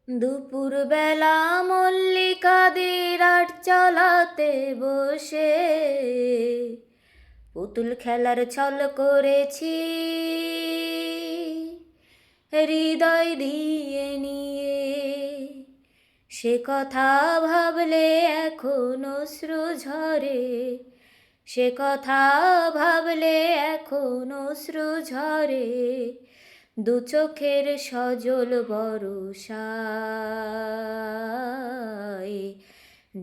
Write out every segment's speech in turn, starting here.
দুপুরবেলা মল্লিকাদের আটচালাতে বসে পুতুল খেলার ছল করেছি হৃদয় দিয়ে নিয়ে। সে কথা ভাবলে এখন অশ্রু ঝরে, সে কথা ভাবলে এখন অশ্রু ঝরে, দু চোখের সজল বরষায়।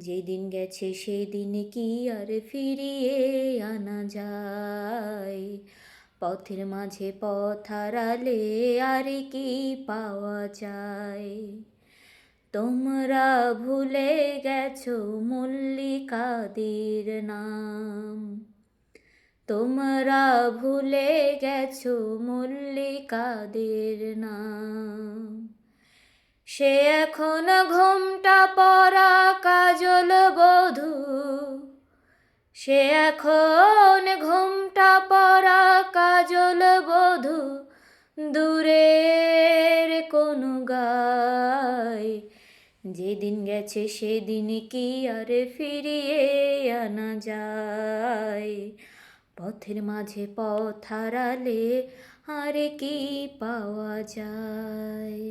যেদিন গেছে সেদিন কি আর ফিরিয়ে আনা যায়? পথের মাঝে পথ হারালে আর কি পাওয়া যায়? তোমরা ভুলে গেছো মল্লিকাদের নাম, তোমরা ভুলে গেছো মল্লিকাদের নাম। সে এখন ঘোমটা পরা কাজল বধূ, সে এখন ঘোমটা পরা কাজল বধূ দূরের কোনো গায়। যেদিন গেছে সেদিন কি আর ফিরিয়ে আনা যায়? পথের মাঝে পথ হারালে আর কি পাওয়া যায়?